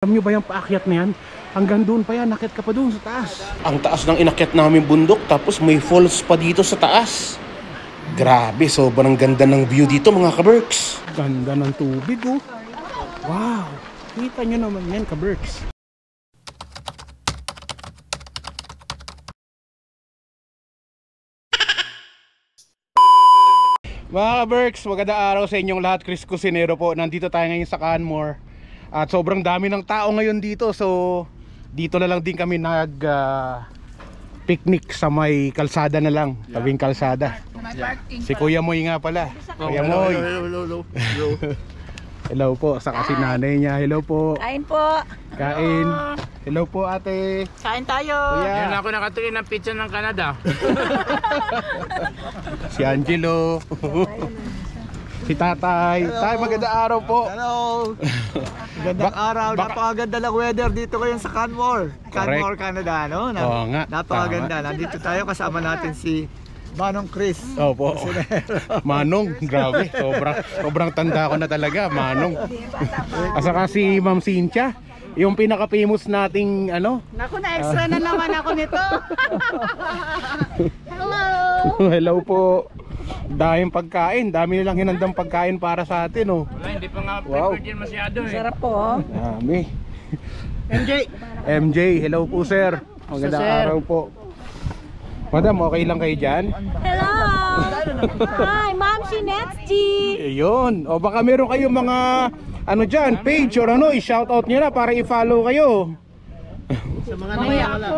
Alam nyo ba yung paakyat na yan? Hanggang doon pa yan, nakit ka pa doon sa taas. Ang taas ng inakyat namin bundok, tapos may falls pa dito sa taas. Grabe, sobrang ganda ng view dito mga ka-Berks. Ganda ng tubig oh. Wow, kita nyo naman yan ka-Berks. Mga ka-Berks, magandang araw sa inyong lahat. Chris Cusinero po, nandito tayo ngayon sa Canmore. At sobrang dami ng tao ngayon dito. So dito na lang din kami nag picnic sa may kalsada na lang, tabing kalsada. Si Kuya Moy nga pala. Kuya Moy. Hello. Hello po sa kasi nanay niya. Hello po. Kain po. Kain. Hello po ate. Kain tayo. Ngayon ako nakatingin ng pizza ng Canada. Si Angelo. Si tatay. Tay, magandang araw po. Hello. Magandang araw. Napakaganda ng weather dito ngayon sa Canmore. Canmore, Canada, no? Oo nga. Napakaganda. Nandito tayo, kasama natin si Manong Chris. Opo. Manong, grabe. Sobrang tanda ko na talaga, Manong. Asaka si Ma'am Cynthia, yung pinaka-famous nating ano? Naku, na-extra na naman ako nito. Hello. Hello po. Daming pagkain, dami nilang hinandang pagkain para sa atin oh. Wala, hindi pa nga prepared yan masyado eh. Sarap po. Dami. MJ. MJ, hello po sir. Magandang araw po. Madam, okay lang kayo dyan? Hello. Hi, Ma'am Shinetsi. Ayun. O baka meron kayong mga ano dyan, page or ano, i-shoutout nyo na para i-follow kayo.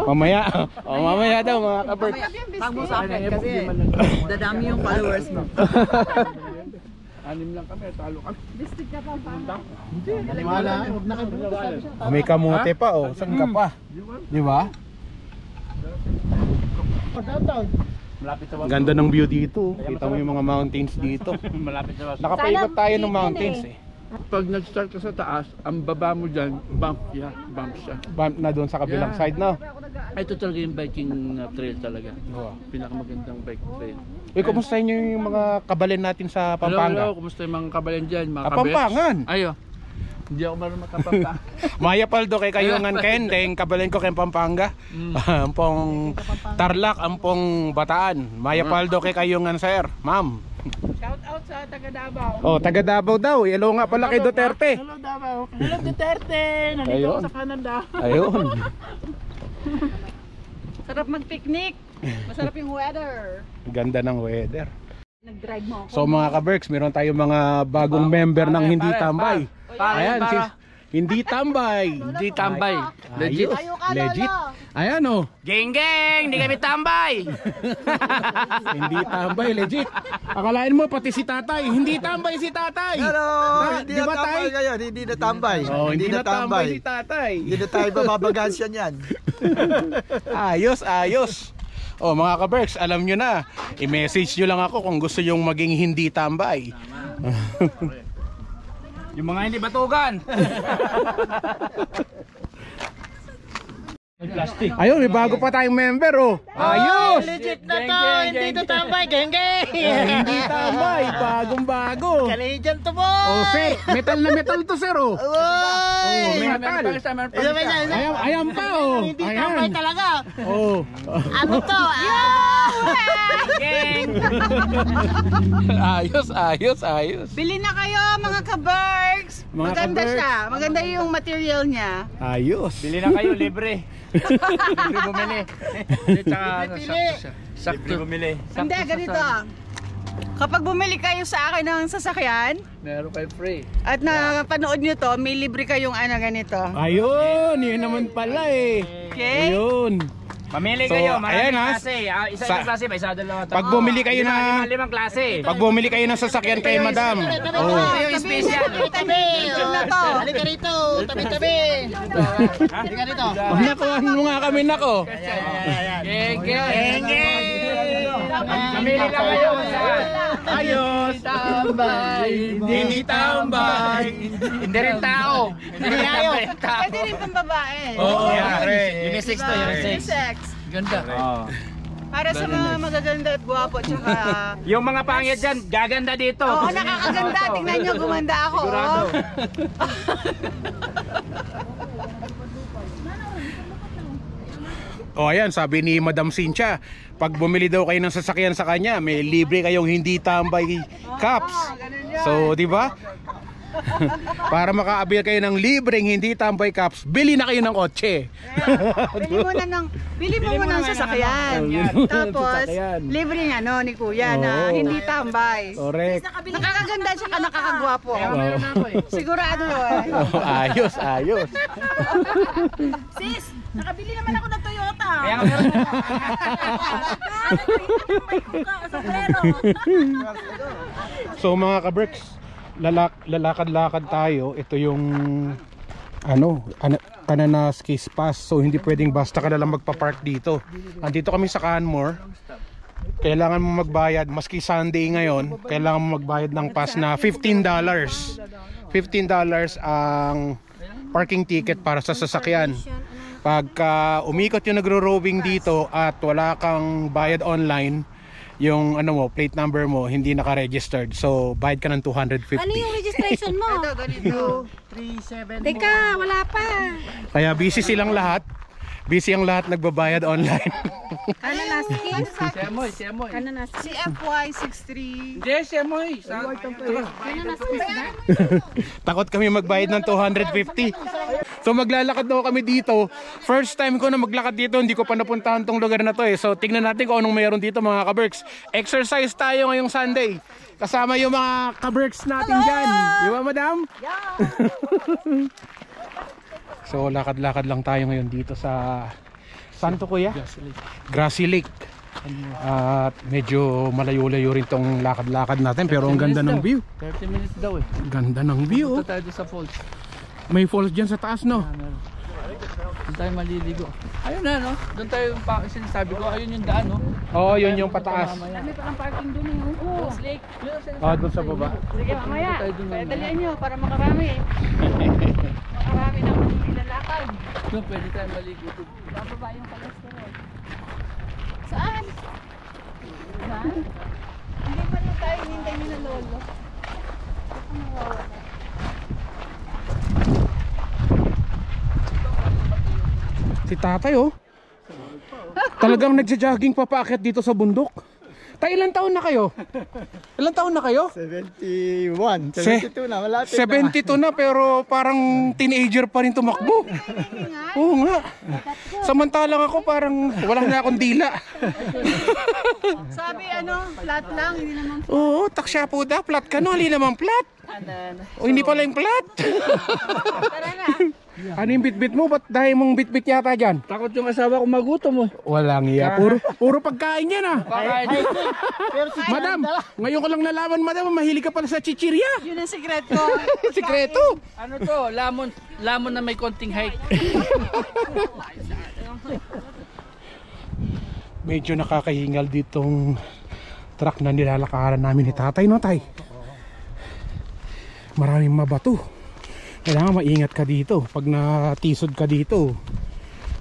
Mamaya. O mamaya daw mga ka-Berks. Tag mo sa akin kasi dadami yung followers mo. Anim lang kami, talo kami. District na Pampanga. Wala, huwag na kayo. May kamote pa oh. Saan ka pa? Di ba? Malapit sa Ganda ng view dito. Kita mo yung mga mountains dito. Malapit sa waso. Nakapaikot tayo ng mountains eh. Pag nag-start ka sa taas, ang baba mo dyan, bump siya. Bump na doon sa kabilang side no? Ito talaga yung biking trail talaga. Oo. Pinakamagandang bike trail. Uy, kumusta nyo yung mga kabalin natin sa Pampanga? Hello, kumusta yung mga kabalan dyan? Mga Pampangan! Ayo. Hindi ako marunong makapampa. Maya Paldo kay kayungan ken, dahil kabalin ko kay Pampanga. Ampong Tarlac, ampong Bataan. Maya Paldo kay kayungan sir, ma'am. Shout out sa taga Davao. Oh, taga Davao daw. Hello nga pala kay Duterte. Hello Davao. Hello Duterte. Nandito ako sa Canada. Ayun. Sarap mag-picnic. Masarap yung weather. Ganda ng weather. Nag-drive mo ako. So mga ka-Berks, meron tayong mga bagong member ng Hindi Tambay. Ayan, Hindi Tambay. Hindi tambay. Legit. Legit. Ayan oh. Geng geng, hindi kami tambay. Hindi tambay, legit. Akalain mo pati si tatay, hindi tambay si tatay. Hello. Di Hindi na ba, tambay tay? ngayon. Hindi na tambay. Oh, hindi na tambay si tatay. Hindi na tayo bababagansyan yan. Ayos, ayos. Oh mga ka-Berks, alam nyo na. I-message nyo lang ako kung gusto yung maging hindi tambay. Yung mga hindi batugan. Ayun, may bago pa tayong member oh. Ayos! Legit na to. Hindi na tambay. Geng-geng. Hindi tambay, bagong bago. Canadian to po. Oh sir, metal na metal to sir oh. Oh, metal. Ayan pa oh. Hindi tambay Ayan. talaga. Oh. Ano to? Ayos, ayos, ayos. Bili na kayo mga ka-Berks. Mga Maganda ka-Berks. siya. Maganda yung material niya. Ayos. Bili na kayo, libre. Libre bumili. Sakto bumili. Hindi, ganito. Kapag bumili kayo sa akin ng sasakyan Meron kayo free. at napanood nyo to, may libre kayong ano ganito. Ayun, yun naman pala eh. Okay? Ayun. Mamili So, kayo, ayan, maraming ha. klase. Isa Sa- yung klase ba? Isa dalawa. Pag bumili kayo na limang klase. Pag bumili kayo ng sasakyan kay madam. Oh. Yung special. Tabi na to. Halika rito. Tabi-tabi. Halika rito. Oh, nakuha mo nga kami nako. Geng geng. Mamili lang kayo. Ayos. Tambay. Hindi tambay. Hindi rin tao. Hindi tayo. Pwede rin pang babae. Oo, Unisex to, unisex. Sex. Ganda. Para sa mga magaganda at gwapo tsaka Yung mga pangit dyan, gaganda dito. oo, nakakaganda. Tingnan nyo, gumanda ako. Oh. O ayan, sabi ni Madam Cynthia, pag bumili daw kayo ng sasakyan sa kanya, may libre kayong hindi tambay caps. So, di ba? Para makaabil kayo ng libreng hindi tambay caps, bili na kayo ng kotse. Bili mo muna ng sasakyan. Tapos, libre nga no ni Kuya na hindi tambay. Correct. Nakakaganda siya ka, nakakagwapo. Sigurado eh. Ayos, ayos. Sis, nakabili naman ako ng Toyota. So mga ka-Berks, lalakad-lakad tayo. Ito yung Cananas Case Pass. So hindi pwedeng basta ka na lang magpa-park dito. Andito kami sa Canmore. Kailangan mo magbayad, maski Sunday ngayon, kailangan mo magbayad ng pass na $15. $15 ang parking ticket para sa sasakyan. Pagka umikot yung nagro-rowing dito at wala kang bayad online, yung plate number mo hindi naka-registered. So bayad ka ng 250. Ano yung registration mo? Ito, ganito. Teka, wala pa. Kaya busy silang lahat. Busy ang lahat nagbabayad online. Cananas Case. Semoy. Cananas Si FY63. Hindi, Semoy. Cananas Case ba? Takot kami magbayad ng 250. So maglalakad daw kami dito. First time ko na maglakad dito, hindi ko pa napuntahan tong lugar na to eh. So tignan natin kung anong mayroon dito mga ka-Berks. Exercise tayo ngayong Sunday. Kasama yung mga ka-Berks natin dyan. Di ba, madam? Yeah. So lakad-lakad lang tayo ngayon dito sa Santo Kuya? Grassy Lake. At medyo malayo-layo rin tong lakad-lakad natin, pero ang ganda ng view. 30 minutes daw eh. Ganda ng view. Punta tayo sa falls. May falls dyan sa taas, no? Doon tayo maliligo. Ayun na, no? Doon tayo, sinasabi ko, ayun yung daan, no? Oo, yun yung pataas. Kami pa ang parking dun eh. Oo. Lake. Doon sa baba. Sige, mamaya. Dalian nyo para makarami eh. Makarami na ilalakad. Doon, pwede tayo maligo. Bababa yung cholesterol. Saan? Saan? Hindi pa na tayo hinintay ni na lolo. Ako nawawala. Si tatay, oh. Talagang nagja-jogging pa paakyat dito sa bundok. Tay, ilang taon na kayo? Ilang taon na kayo? 71, 72 na, malapit 72 na pero parang teenager pa rin tumakbo. Oo nga. Samantalang ako parang wala na akong dila. Sabi flat lang, hindi naman. Oo, taksya po da, flat ka no, hindi naman flat. O hindi pala yung flat. Tara na. Ano yung bitbit mo? Ba't dahil mong bitbit yata dyan? Takot yung asawa ko magutom, mo. Walang iya, puro pagkain yan ah. Pakain. Madam, ngayon ko lang nalaman, madam, mahilig ka pala sa chichirya. Yun ang secret ko. Sikreto. Ano to? Lamon na may konting height. Medyo nakakahingal ditong truck na nilalakaran namin ni tatay, no tay? Maraming mabato. Kailangan maingat ka dito. Pag natisod ka dito,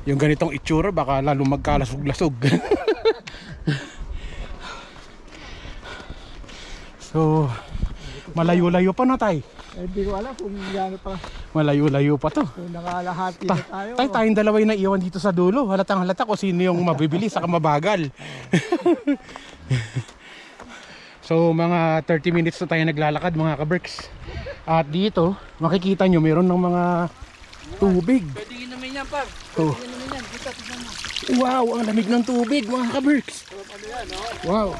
yung ganitong itsura baka lalo magkalasog-lasog. So malayo-layo pa na tay. Hindi ko alam kung gano'n pa. Malayo-layo pa to. Kung nakalahati na tayo. Tay, tayong dalawa yung naiiwan dito sa dulo. Halatang halata ko sino yung mabibili saka mabagal. So mga 30 minutes na tayo naglalakad mga ka-Berks. At dito makikita nyo meron ng mga tubig. Pwede inumin yan, par. Oh. Pwede inumin yan. Dito, tignan mo. Wow, ang lamig ng tubig mga ka-Berks. Wow.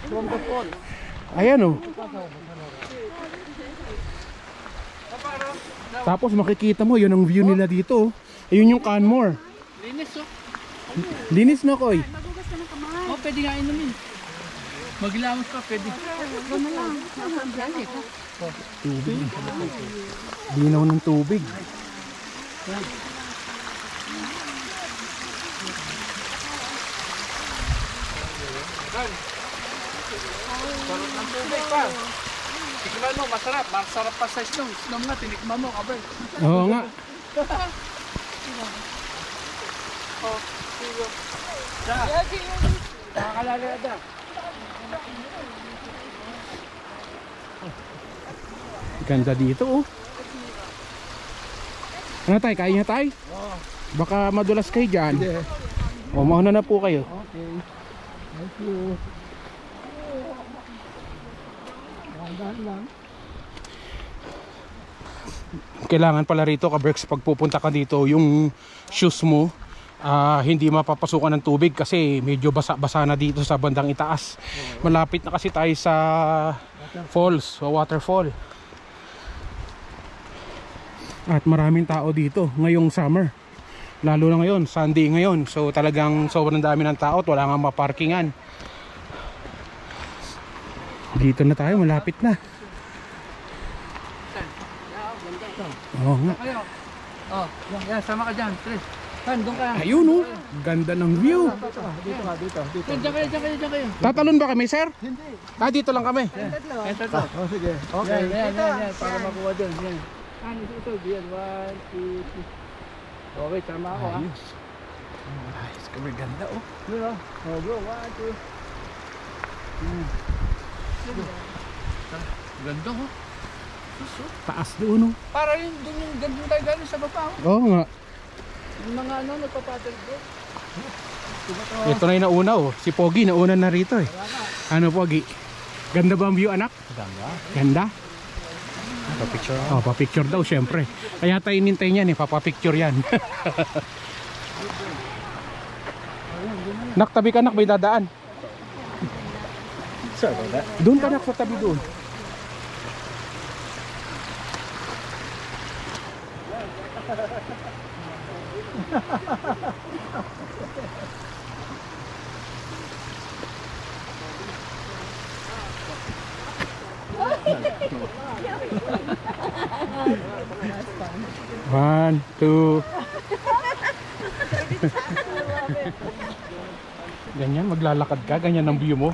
From the fall. Ayan oh. Tapos makikita mo yun ang view nila dito. Ayun yung Canmore. Linis, oh. Linis na koy. Oh, pwede nga inumin. Maglamos pa, pwede. Tubig. Linaw ng tubig. Sarap ng tubig, par. Tikman mo, masarap. Masarap pa sa snow. Snow nga, tinikman mo, kabel. Oo nga. Oh, sigo. Nakakalagada. Ganda dito oh. Ano tayo? Kaya niya tayo? Baka madulas kayo dyan. O, mauna na po kayo. Okay. Thank you. Dahan lang. Kailangan pala rito ka-Berks, pag pupunta ka dito, yung shoes mo hindi mapapasukan ng tubig kasi medyo basa-basa na dito sa bandang itaas. Malapit na kasi tayo sa falls, sa waterfall. At maraming tao dito ngayong summer. Lalo na ngayon, Sunday ngayon. So talagang sobrang dami ng tao at wala nga maparkingan. Dito na tayo, malapit na. Oo nga. Kayo. Oh, yan, sama ka dyan. Chris. Han, doon ka. Ayun oh, ganda ng view. Dito. Diyan kayo. Tatalon ba kami, sir? Hindi. Dito lang kami. Ito. Oh, sige. Okay. Yan. Para makuha doon. Yan. Han, ito. Yan. 1, 2, 3. Okay, tama ako ha. Ayos, kami ganda oh. Yun o. Oh, bro. 1, 2. Ganda oh. Taas doon oh. Para yun, doon yung ganda tayo galing sa baba oh. Oo nga. Yung mga nagpa-paddle bro. Ito na yung nauna oh. Si Pogi nauna na rito eh. Ano Pogi? Ganda ba ang view anak? Ganda? Pa-picture. Oh, pa-picture daw syempre. Kaya tayo inintay niyan eh, papapicture yan. Nak, tabi ka nak, may dadaan. Sir, ba? Doon ka nak, sa tabi doon. One, two. Ganyan, maglalakad ka, ganyan ang view mo.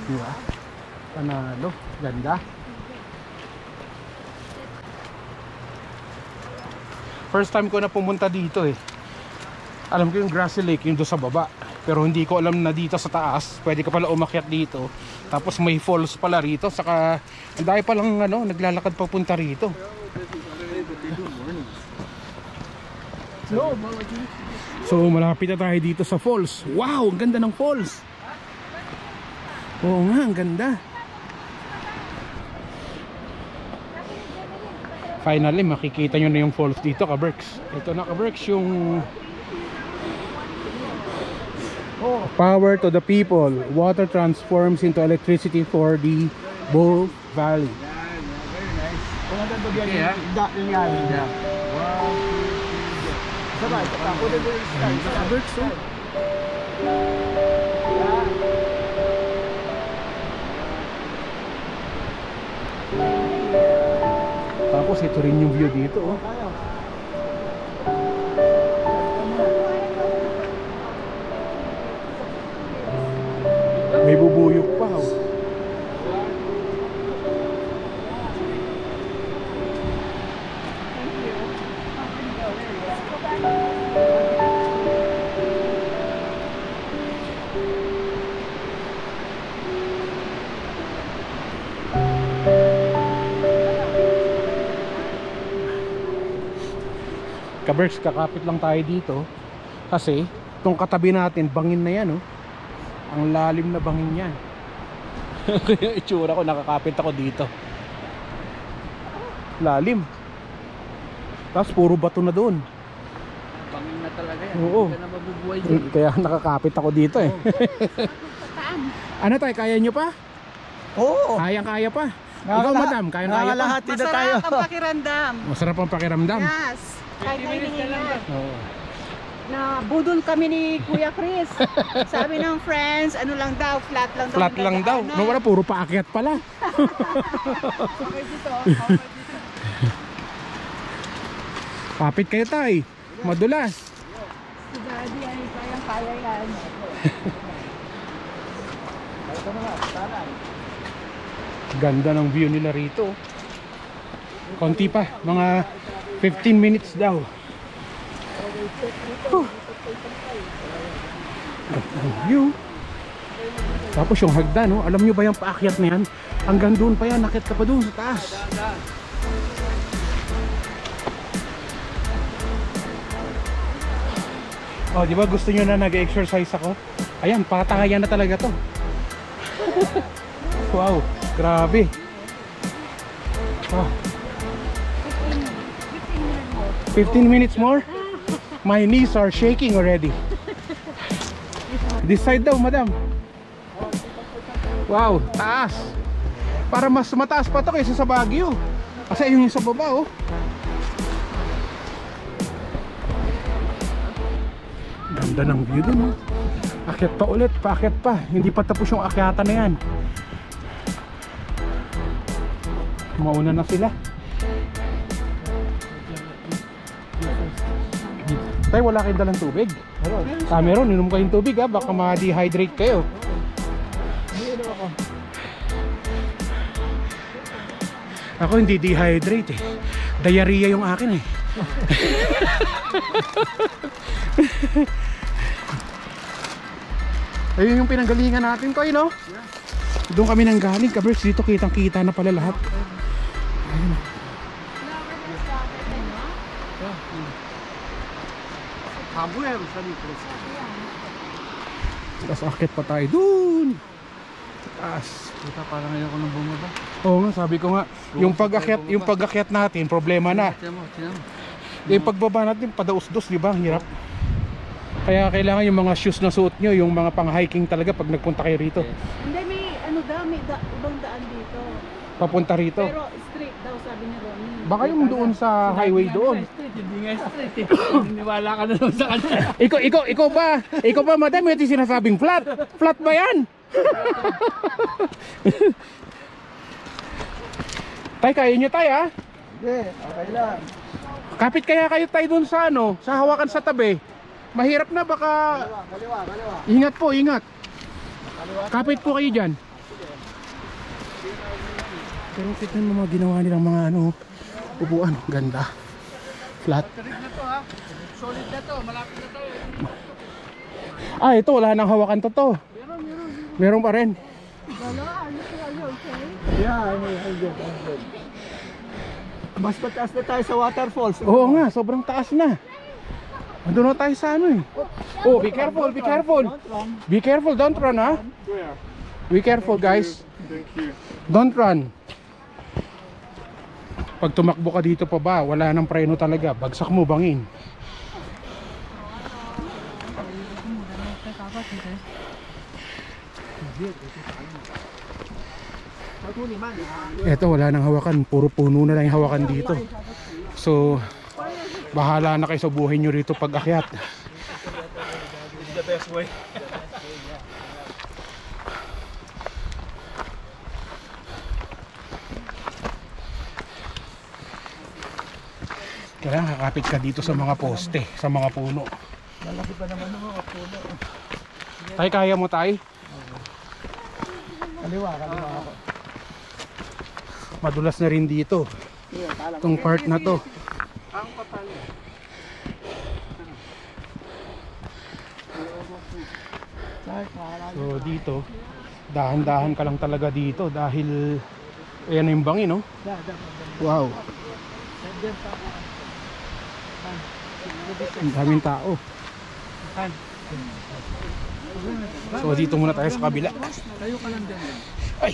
Diba? Panalo, ganda. First time ko na pumunta dito eh. Alam ko yung Grassy Lake, yung doon sa baba. Pero hindi ko alam na dito sa taas pwede ka pala umakyat dito. Tapos may falls pala rito. Saka ang dami palang naglalakad papunta rito. So malapit na tayo dito sa falls. Wow, ang ganda ng falls. Oo nga, ang ganda. Finally makikita nyo na yung falls dito, ka-Berks. Ito na, ka-Berks, yung power to the people. Water transforms into electricity for the Bow Valley. Very nice. Kung nandun yan, yung yan. Wow. Sabay, put it in the sky. Ka-Berks, oh. Tapos ito rin yung view dito oh. May bubuyog pa oh. Ka-Berks, kakapit lang tayo dito kasi itong katabi natin bangin na yan oh. Ang lalim na bangin yan. Kaya itsura ko, nakakapit ako dito. Lalim. Tapos puro bato na doon. Bangin na talaga yan. Oo. Hindi ka na mabubuhay dyan. Kaya nakakapit ako dito eh. Ano tayo, kaya nyo pa? Oo. Kaya pa. Ikaw madam, kaya pa? Lahat dito tayo. Masarap ang pakiramdam. Masarap ang pakiramdam. Yes. Kahit tayo hinihinga. Oo. Na budol kami ni Kuya Chris. Sabi ng friends, ano lang daw, flat lang daw. Flat lang daw. No, wala, puro paakyat pala. Kapit kayo tay. Madulas. Si Daddy ay kayang-kaya yan. Ganda ng view nila rito. Konti pa, mga 15 minutes daw. Ang view. Tapos yung hagdan, no? Alam nyo ba yung paakyat na yan? Hanggang doon pa yan, nakit ka pa doon sa taas. Oh, di ba gusto nyo na nag-exercise ako? Ayan, patayan na talaga to. Wow, grabe. Oh. 15 minutes more? My knees are shaking already. This side daw, madam. Wow, taas. Para mas mataas pa to kaysa sa Baguio. Kasi yung sa baba, oh. Ganda ng view dun, oh. Akyat pa ulit, paakyat pa. Hindi pa tapos yung akyatan na yan. Mauna na sila. Tay, wala kayong dalang tubig? Meron, inom kayong tubig ha. Baka ma-dehydrate kayo. Ako hindi dehydrate eh. Diarrhea yung akin eh. Ayun yung pinanggalingan natin ko, no? Doon kami nang galing, kabers. Dito kitang kita na pala lahat. Ayun. Tapos akit pa tayo doon. Taas. Kita parang ngayon ko nang bumaba. Oo nga, sabi ko nga, yung pag-akyat natin, problema na. Tiyan mo. Yung pagbaba natin, padaus-dos, di ba? Ang hirap. Kaya kailangan yung mga shoes na suot nyo, yung mga pang-hiking talaga pag nagpunta kayo rito. Hindi, may ibang daan dito. Papunta rito. Pero straight daw, sabi ni Ronnie. Baka yung doon sa highway doon. Hindi nga straight eh. Niniwala ka na naman sa kanya. Ikaw ba madam, ito yung sinasabing flat? Flat ba yan? Tay, kaya nyo tay ha? Hindi, okay lang. Kapit kaya kayo tay doon sa ano, sa hawakan sa tabi. Mahirap na baka... Kaliwa. Ingat po, ingat. Kapit po kayo dyan. Pero tignan mo mga ginawa nilang mga ano, upuan. Ganda. Flat. Solid na to, malapit na tayo. Ah, ito wala nang hawakan to to. Meron pa rin. Yeah, I'm good. Mas pataas na tayo sa waterfalls. Oo nga, sobrang taas na. Andun na tayo sa ano eh. Oh, be careful, be careful. Be careful, don't run ha. Be careful guys. Don't run. Pag tumakbo ka dito pa ba, wala nang preno talaga. Bagsak mo, bangin. Eto, wala nang hawakan. Puro puno na lang yung hawakan dito. So, bahala na kayo sa buhay nyo rito pag akyat. The best way. Kailangan kakapit ka dito sa mga poste, sa mga puno. Malaki pa naman ng mga puno. Tay, kaya mo tay? Kaliwa ako. Madulas na rin dito. Itong part na to. So dito, dahan-dahan ka lang talaga dito dahil ayan yung bangin, no? Wow. Ang daming tao. So dito muna tayo sa kabila. Tayo ka lang dyan. Ay,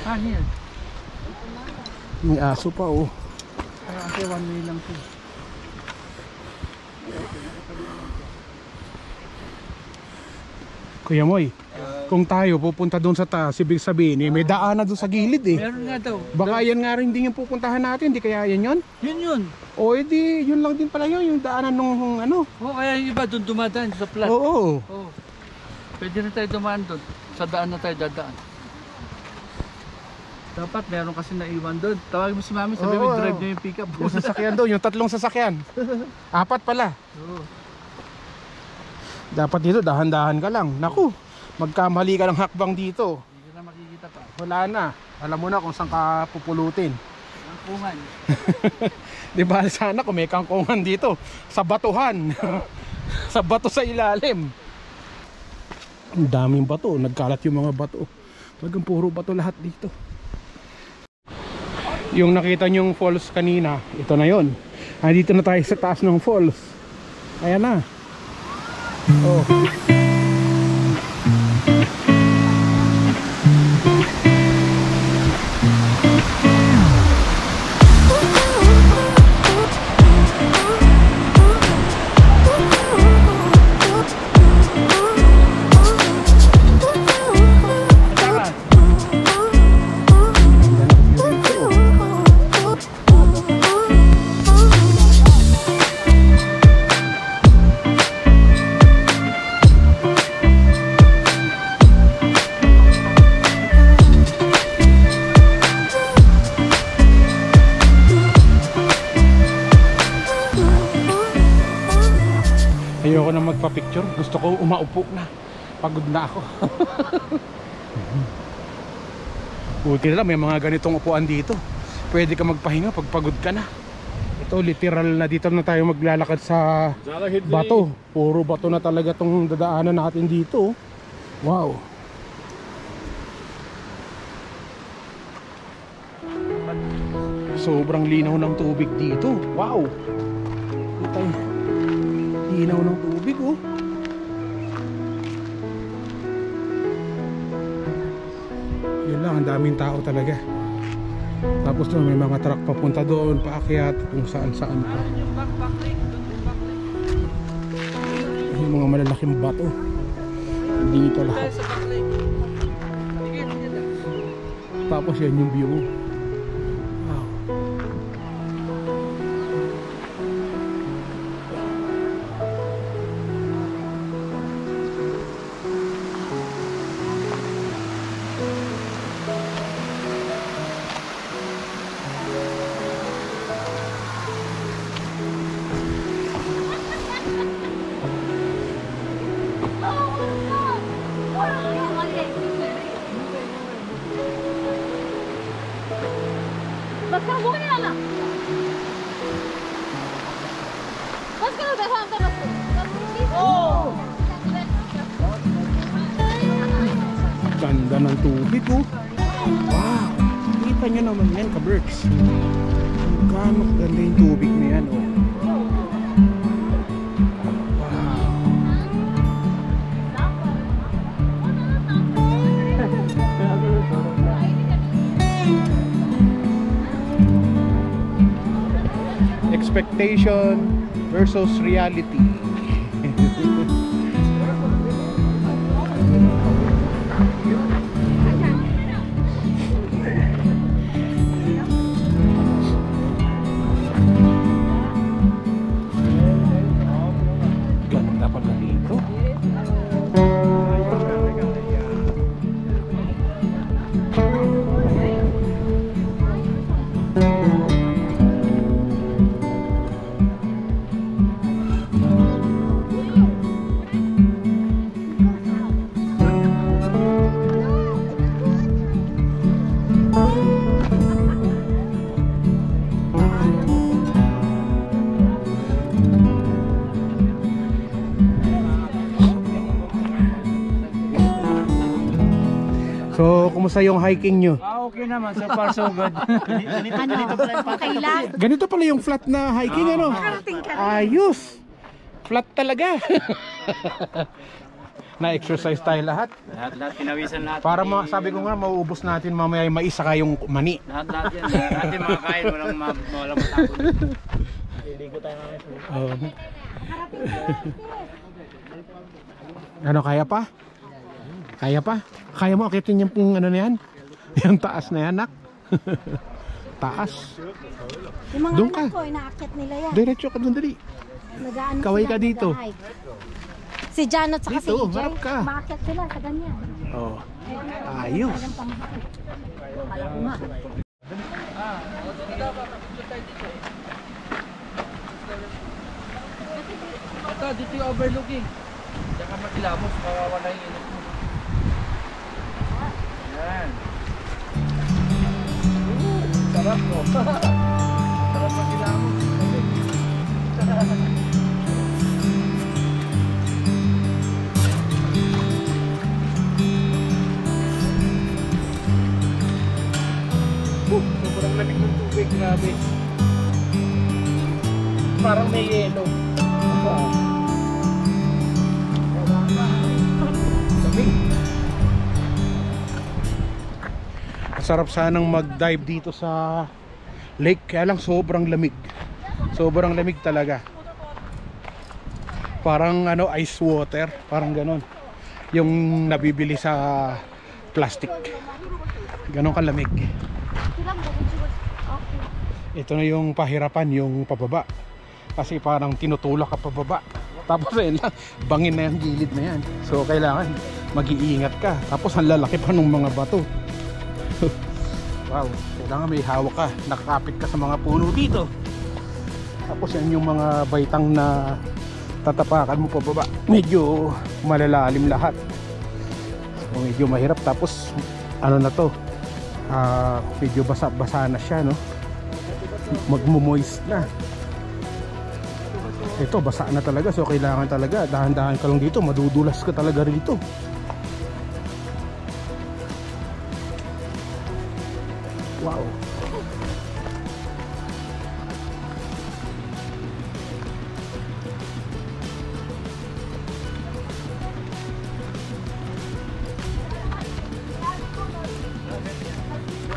Yan. may aso pa oh. Kasi one way lang to. Kuya Moy, kung tayo pupunta doon sa taas, ibig sabihin may daanan doon sa gilid eh. Meron nga daw. Baka yan nga rin din yung pupuntahan natin, di kaya yan yun? Yun. O edi yun lang din pala yun, yung daanan nung ano. Oo, kaya yung iba doon dumadaan sa flat. Oo. Oo. Pwede na tayo dumaan doon. Sa daan na tayo dadaan. Dapat meron kasi naiwan doon. Tawagin mo si mami, sabi mo drive niya yung pickup. Yung sasakyan doon, yung 3 sasakyan. 4 pala. Oo. Dapat dito dahan-dahan ka lang. Naku, magkamali ka ng hakbang dito. Hindi ka na makikita pa. Wala na. Alam mo na kung saan ka pupulutin. Ang kungan. Di ba sana kung may kangkungan dito sa batuhan. Sa bato sa ilalim. Ang daming bato, nagkalat yung mga bato. Talagang puro bato lahat dito. Yung nakita nyong falls kanina, ito na yon. Dito na tayo sa taas ng falls. Ayan na. Oh. Ayoko na magpa-picture. Gusto ko umaupo na. Pagod na ako. Buti na lang may mga ganitong upuan dito. Pwede ka magpahinga pag pagod ka na. Ito literal na dito na tayo maglalakad sa bato. Puro bato na talaga tong dadaanan natin dito. Wow. Sobrang linaw ng tubig dito. Wow. Ito linaw ng tubig oh. Yun lang, ang daming tao talaga. Tapos doon may mga truck papunta doon, paakyat, kung saan saan pa. Yung mga malalaking bato dito lahat. Tapos yan yung view. Wow. Basta bukan na lang. Mas ka na sa akin. Oh. Ganda ng tubig oh. Wow. Kita nyo naman yan ka-Berks. Gano'ng ganda yung tubig na yan oh. Expectation versus reality. Ganda pala dito. So, kumusta yung hiking nyo? Okay naman, so far so good. Okay lang. Ganito pala yung flat na hiking ano? Ayos! Flat talaga! Na-exercise tayo lahat. Lahat pinawisan natin. Para sabi ko nga, mauubos natin mamaya yung mais saka yung mani. Lahat yan. Lahat yung mga kain, walang matapon. Liligo tayo mamaya. Ano, kaya pa? Kaya pa? Kaya mo akitin yung pong ano na yan? Yung taas na yan, nak? Taas. Yung mga Doon anak ka. ko, inaakyat nila yan. Diretso ka doon, dali. Nag-aano Kaway sila, ka dito. nag-hike. Si Jan at saka si Dito, EJ, harap ka. maakyat sila sa ganyan. Oh. Ayos. Kala ko nga. Ito, dito yung overlooking. Diyan ka makilamos, mawawala yung init mo. Yan. Sarap mo. Sarap makilamos. Sobrang lamig ng tubig, grabe. Parang may yelo. Sarap sanang mag-dive dito sa lake, kaya lang sobrang lamig. Sobrang lamig talaga. Parang ano, ice water, parang ganon. Yung nabibili sa plastic. Ganon kalamig. Ito na yung pahirapan, yung pababa. Kasi parang tinutulak ka pababa. Tapos ayun lang, bangin na yung gilid na yan. So kailangan mag-iingat ka. Tapos ang lalaki pa ng mga bato. Wow, kailangan may hawak ka. Nakakapit ka sa mga puno dito. Tapos yan yung mga baitang na tatapakan mo pababa. Medyo malalalim lahat. So medyo mahirap. Tapos ano na to, medyo basa-basa na siya, no? Magmo-moist na. Ito basa na talaga, so kailangan talaga dahan-dahan ka lang dito, madudulas ka talaga rito. Wow.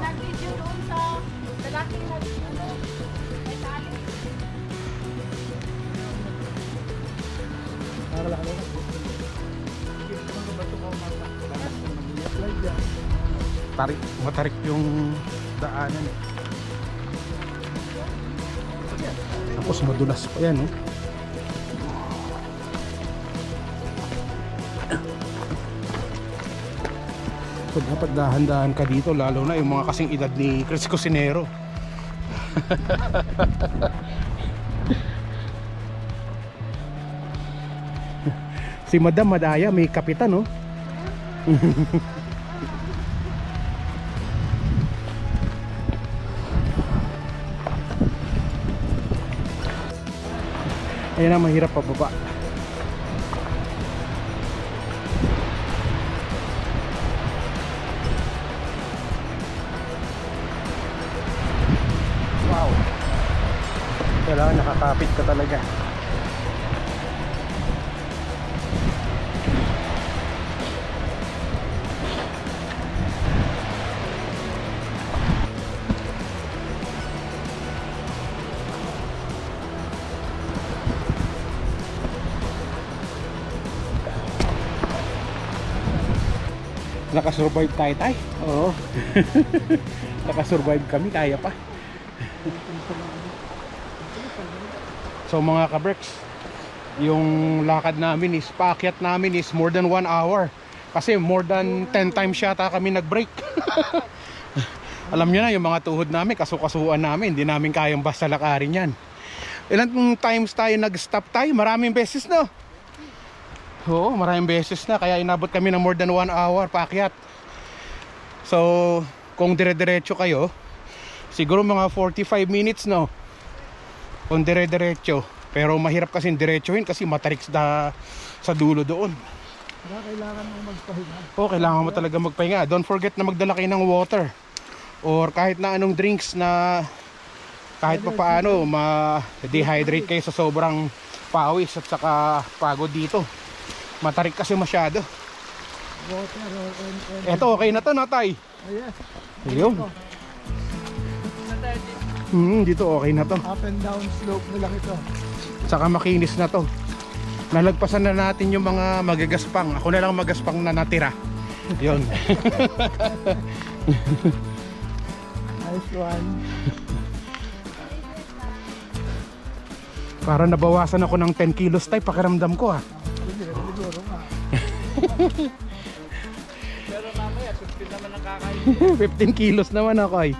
Nag-video doon sa lalaki na may tali. Tarik, matarik yung daanan. Tapos madulas pa yan, oh. So dapat dahan-dahan ka dito, lalo na yung mga kasing edad ni Chris Cusinero. Si Madam Madaya may kapitan, no? Ayan na, mahirap pababa. Wow. Kailangan nakakapit ka talaga. Nakasurvive tayo, tay. Oo. Nakasurvive kami, kaya pa. So mga ka-Berks, yung lakad namin is, paakyat namin is more than 1 hour. Kasi more than 10 times yata kami nag-break. Alam nyo na, yung mga tuhod namin, kasukasuan namin, hindi namin kayang basta lakarin yan. Ilang times tayo nag-stop tayo? Maraming beses, no? Oo, maraming beses na, kaya inabot kami ng more than 1 hour paakyat. So kung dire-diretso kayo, siguro mga 45 minutes, no? Kung dire-diretso. Pero mahirap kasi diretsohin kasi matarik sa dulo doon. Kailangan mo magpahinga. Oo, kailangan mo talaga magpahinga. Don't forget na magdala kayo ng water or kahit na anong drinks na kahit pa paano ma-dehydrate kayo sa sobrang pawis at saka pagod dito. Matarik kasi masyado. Eto, okay na to, natay. Yes. Ayun. Dito okay na to. Up and down slope na lang ito. Saka makinis na to. Nalagpasan na natin yung mga magagaspang. Ako na lang magaspang na natira. Yun. Nice one. Para nabawasan ako ng 10 kilos tay, pakiramdam ko, ah. Siguro nga. Pero mamaya, 15 naman ang kakain. 15 kilos naman ako, ay.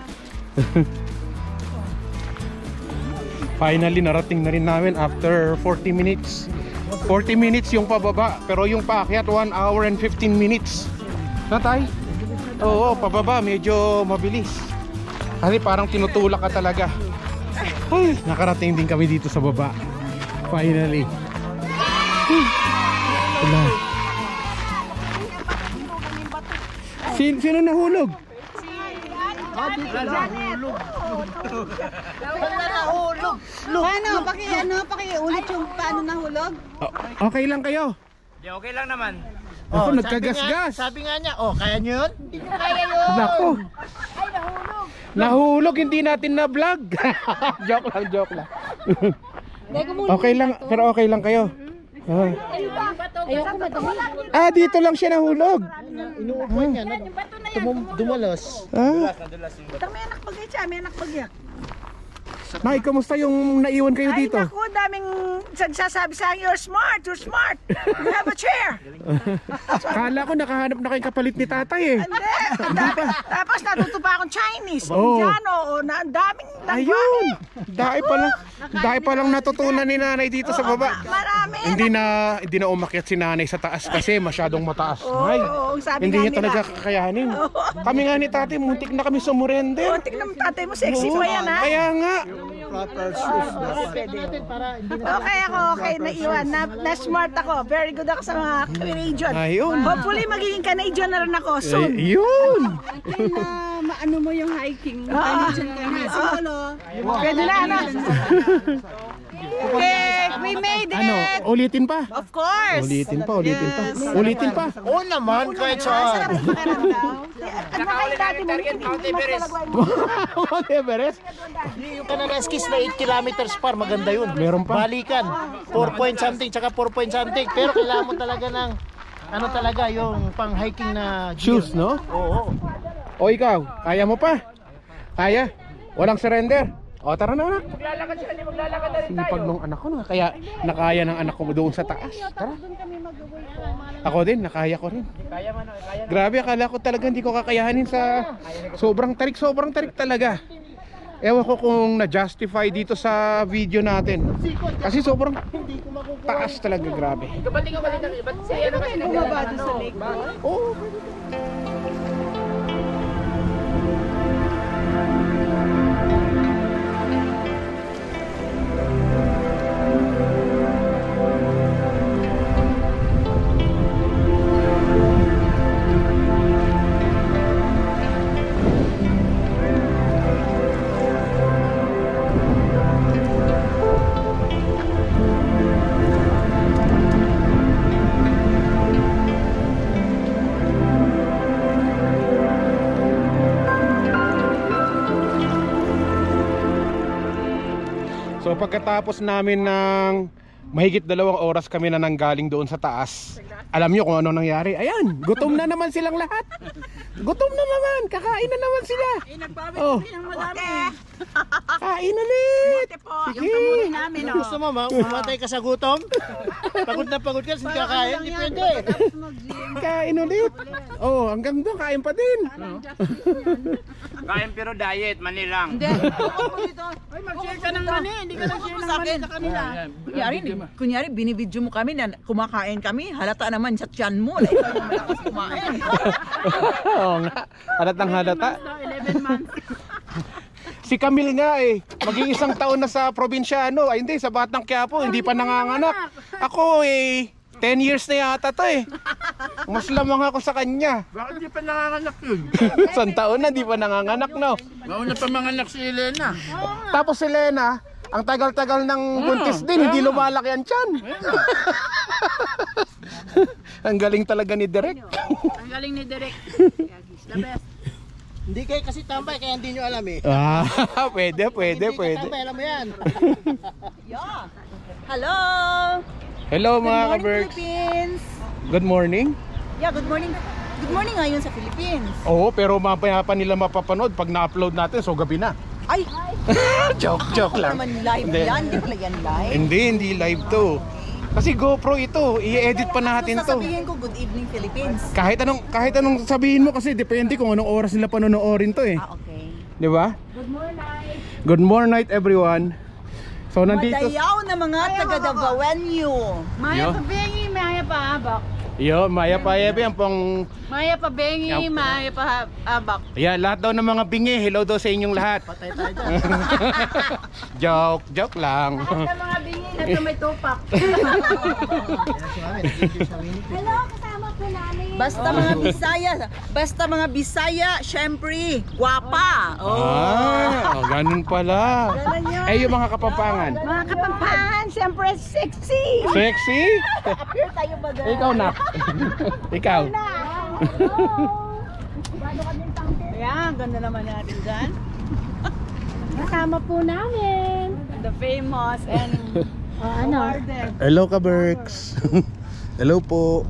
Finally, narating na rin namin after 40 minutes. 40 minutes yung pababa, pero yung paakyat 1 hour and 15 minutes. Natay? Oo, pababa medyo mabilis. Kasi parang tinutulak ka talaga. Ay, nakarating din kami dito sa baba. Finally. Wala. Sino nahulog? Pakiulit yung paano nahulog? Okay lang kayo? Okay lang naman. Ako, nagkagasgas. Sabi nga niya, kaya nyo yun? Hindi ko kaya yun. Nako. Ay, Nahulog, hindi natin na vlog. Joke lang. Okay lang, pero okay lang kayo. Ayoko madumi. Dito lang siya nahulog. Inuupuan niya, dumalas. May anak bagay siya, may anak bagay. Nay, kamusta yung naiwan kayo Ay, dito? naku, daming nagsasabi sa akin, you're smart. You have a chair. Kala ko nakahanap na kayong kapalit ni tatay eh. Hindi. Tapos natuto pa akong Chinese, Oo. Indiano, ang daming Ayun! Dahil pa lang natutunan ni nanay dito sa baba. Marami. Hindi na umakyat si nanay sa taas kasi masyadong mataas. Nay, Oo, sabi hindi nga niya talaga kakayanin. Kami nga ni tatay, muntik na kami sumurrender. Kontik ng tatay mo, sexy pa yan, ha? Kaya nga. Proper shoes. Okay, naiwan. Na-smart ako. Very good ako sa mga Canadian. Ayun. Hopefully, magiging Canadian na rin ako soon. Yun! Maano mo yung hiking? Pwede na, ano? Okay, we made it! Ano, ulitin pa? Of course! Ulitin pa. Oo naman, kahit saan. Sarap pakiramdam. At nakain natin mo, hindi mas talagway mo. Mount Everest? Yung Kananaskis na 8 kilometers par, maganda yun. Meron pa. Balikan, 4 point something, tsaka 4 point something. Pero kailangan mo talaga ng, ano talaga, yung pang hiking na gear. Shoes, no? Oo. O ikaw, kaya mo pa? Kaya? Walang surrender? O tara na anak. Sipag nung anak ko na, kaya nakaya ng anak ko doon sa taas. Tara. Ako din, nakaya ko rin. Grabe, akala ko talaga hindi ko kakayanin sa sobrang tarik talaga. Ewan ko kung na-justify dito sa video natin. Kasi sobrang taas talaga, grabe. Bumaba doon sa lake. Oo. So pagkatapos namin ng mahigit 2 oras kami na nanggaling doon sa taas. Alam nyo kung ano nangyari? Ayan, gutom na naman silang lahat. Gutom na naman, kakain na naman sila. Oh, kain ulit. Sige. Gusto mo, mamatay ka sa gutom? Pagod na pagod ka, hindi kakain, hindi pwede. Kain ulit. Oh, hanggang doon kain pa din. Kain pero diet, manilang. Mag-share ka ng mani, hindi ka nag-share ng mani sa kanila. Kunyari, binibidyo mo kami na kumakain kami, halata naman sa tiyan mo na ikaw yung malakas kumain. Oo nga, halatang halata. 11 months. Si Camille nga maging 1 taon na sa probinsyano. Ay hindi, sa Batang Quiapo, hindi pa nanganganak. Ako 10 years na yata to Mas lamang ako sa kanya. Bakit di pa nanganganak yun? 1 taon na, di pa nanganganak, no? Mauna pa manganak si Elena. Tapos si Lena, ang tagal-tagal ng buntis din, hindi lumalaki ang tiyan. Ang galing talaga ni Derek. Ang galing ni Derek. The best. Hindi kayo kasi tambay, kaya hindi nyo alam eh. Pwede. Hindi ka tambay, alam mo yan. Yeah. Hello! Hello mga Good morning, ka-Berks. Philippines! Good morning. Yeah, good morning. Good morning ngayon sa Philippines. Oo, pero mamaya pa nila mapapanood pag na-upload natin, so gabi na. Ay! Joke lang. Naman live Hindi. yan, hindi pala yan live. Hindi live to. Kasi GoPro ito, i-edit pa natin to. Sasabihin ko, good evening Philippines. Kahit anong sabihin mo kasi depende kung anong oras nila panonoorin to Okay. 'Di ba? Good morning everyone. So nandito Madayaw na mga taga-Davaoenyo. Maya pa bengi, maya pa abak. Maya pa yan pong Maya pa bengi, maya pa abak. lahat daw ng mga bingi, hello daw sa inyong lahat. Patay tayo dyan. Joke lang. Sa mga bingi na may tupak. Hello, kasama po namin. Basta mga Bisaya, syempre, guwapa. Ganun pala. Yung mga Kapampangan. Mga Kapampangan, siyempre sexy. Sexy? Appear tayo ba dyan? Ikaw na. Ikaw. Ayan, ganda naman natin dyan. Kasama po namin. The famous and Ano? Hello ka-Berks. Hello po.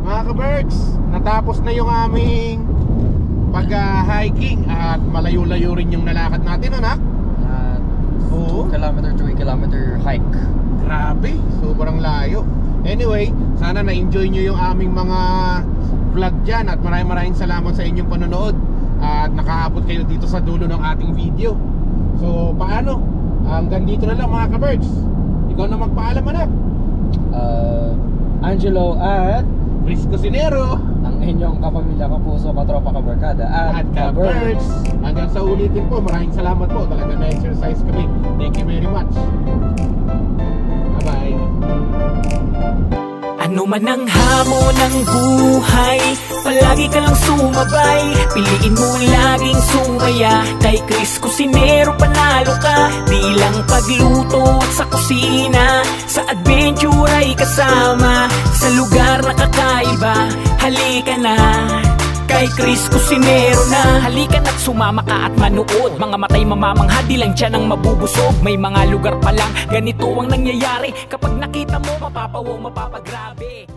Mga ka-Berks, natapos na yung aming pag-hiking at malayo-layo rin yung nalakad natin, anak. 2 kilometer hike. Grabe, sobrang layo. Anyway, sana na-enjoy nyo yung aming mga vlog dyan. At maraming salamat sa inyong panonood. At nakaabot kayo dito sa dulo ng ating video. So, paano? Hanggang dito na lang mga ka-Berks. Ikaw na magpaalam, anak. Angelo at Chris Cusinero. ang inyong kapamilya, kapuso, katropa, kabarkada At ka-Berks. Hanggang sa ulitin po, maraming salamat po. Talaga na-exercise kami. Thank you very much. Bye-bye. Ano man ang hamon ng buhay, palagi ka lang sumabay. Piliin mo laging sumaya. Kay Chris Cusinero panalo ka. Di lang pagluto at sa kusina, sa adventure ay kasama. Sa lugar na kakaiba, halika na kay Chris Cusinero na. Halika na't sumama ka at manood. Mga matay mamamangha, di lang tiyan ang mabubusog. May mga lugar pa lang ganito ang nangyayari. Kapag nakita mo, mapapawong, mapapagrabe.